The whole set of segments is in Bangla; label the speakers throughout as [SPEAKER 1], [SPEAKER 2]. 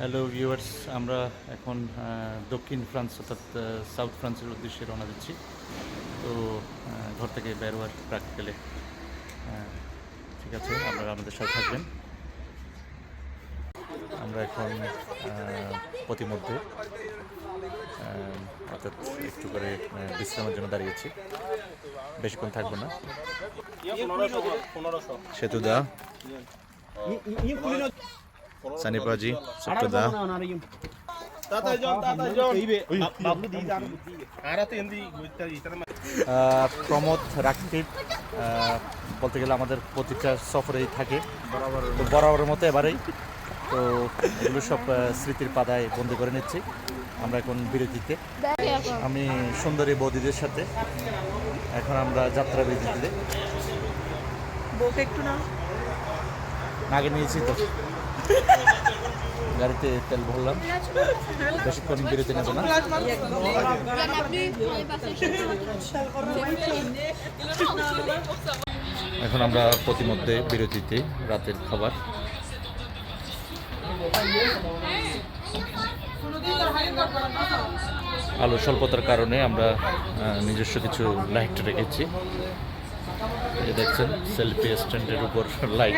[SPEAKER 1] হ্যালো ভিউয়ার্স, আমরা এখন দক্ষিণ ফ্রান্স অর্থাৎ সাউথ ফ্রান্সের উদ্দেশ্যে রওনা দিচ্ছি। তো ঘর থেকে বের হওয়ার প্র্যাকটিক্যালে ঠিক আছে, আপনারা আমাদের সাথে থাকবেন। আমরা এখন প্রতিমধ্যে অর্থাৎ একটু করে বিশ্রামের জন্য দাঁড়িয়েছি, বেশিক্ষণ থাকবো না। সেতুদা, সানিপাজি, সত্যদা, প্রমোদ, রাকিব বলতে গেলে আমাদের প্রতিটা সফরেই থাকে, তো বরাবরের মতো এবারেই। তো এগুলো সব স্মৃতির পাতায় বন্দি করে নিচ্ছি আমরা এখন বিরতিতে। আমি সুন্দরী বৌদিদের সাথে এখন আমরা যাত্রা বিরতিতে।
[SPEAKER 2] একটু না
[SPEAKER 1] আগে নিয়েছি তো, গাড়িতে তেল ভরলাম, বেশিক্ষণ বিরতি নেব না। এখন আমরা প্রতিমধ্যে বিরতিতে রাতের খাবার। আলো স্বল্পতার কারণে আমরা নিজস্ব কিছু লাইট রেখেছি। এই দেখছেন সেলফি স্ট্যান্ডের উপর লাইট।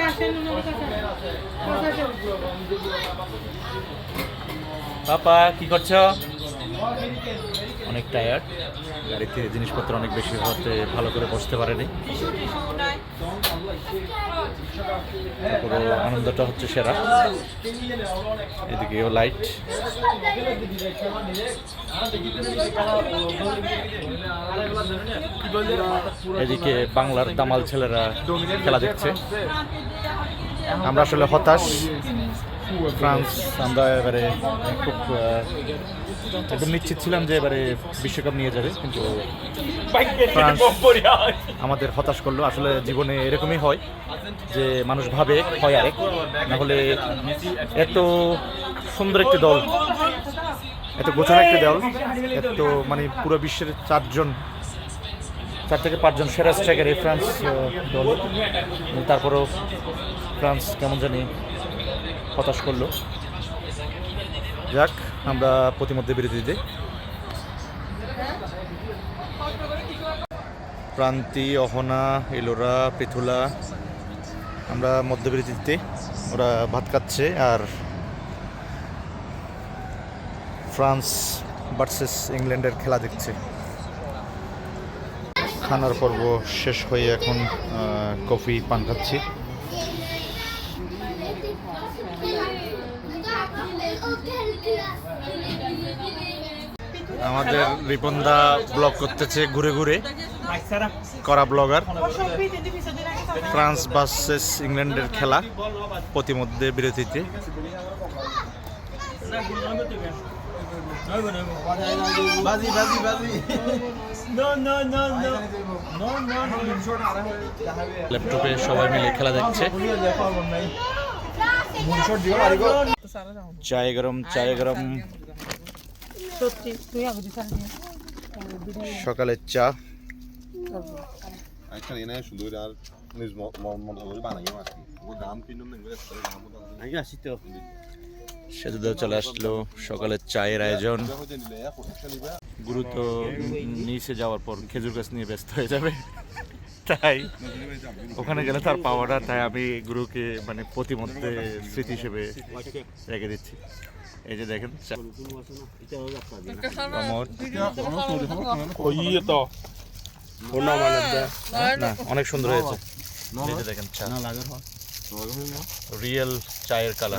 [SPEAKER 1] পাপা কি করছো? অনেক টায়ার্ড, গাড়িতে জিনিসপত্র অনেক বেশি হতে ভালো করে বসতে পারেনি। তারপরে আনন্দটা হচ্ছে সেরা। এদিকেও লাইট, এদিকে বাংলার দামাল ছেলেরা খেলা দেখছে। আমরা আসলে হতাশ, ফ্রান্স আমরা এবারে খুব একদম নিশ্চিত ছিলাম যে এবারে বিশ্বকাপ নিয়ে যাবে, কিন্তু ফ্রান্স আমাদের হতাশ করলো। আসলে জীবনে এরকমই হয় যে মানুষ ভাবে হয় আরেক, না হলে এত সুন্দর একটি দল, এত গোছানো একটি দল, এত মানে পুরো বিশ্বের 4 থেকে 5 জন সেরা স্ট্রাইকার এই ফ্রান্স দল, তারপরেও ফ্রান্স কেমন জানি হতাশ করলো। যাক, আমরা প্রতিমধ্যে বিরতি দিই। প্রান্তি, অহনা, এলোরা, পৃথুলা, আমরা মধ্যবিরতিতে, ওরা ভাত খাচ্ছে আর ফ্রান্স ভার্সেস ইংল্যান্ডের খেলা দেখছে। খানার পর্ব শেষ হয়ে এখন কফি পান খাচ্ছি। আমাদের রিপনদা ব্লগ করতেছে ঘুরে ঘুরে, করা ব্লগার। ফ্রান্স ভার্সেস ইংল্যান্ডের খেলা প্রতিমধ্যে বিরতিতে। ল্যাপটপে সবাই মিলে খেলা দেখছে। চায় গরম, চায় গরম। সকালের চা। সেতুদেও চলে আসলো, সকালের চায়ের আয়োজন। গুরু তো নিচে যাওয়ার পর খেজুর গাছ নিয়ে ব্যস্ত হয়ে যাবে, তাই ওখানে গেলে তার পাওয়াটা, তাই আমি গুরুকে মানে প্রতিমধ্যে স্মৃতি হিসেবে রেখে দিচ্ছি। এই যে দেখেন না, অনেক সুন্দর হয়েছে। এই যে দেখেন চা, রিয়েল চায়ের কালার।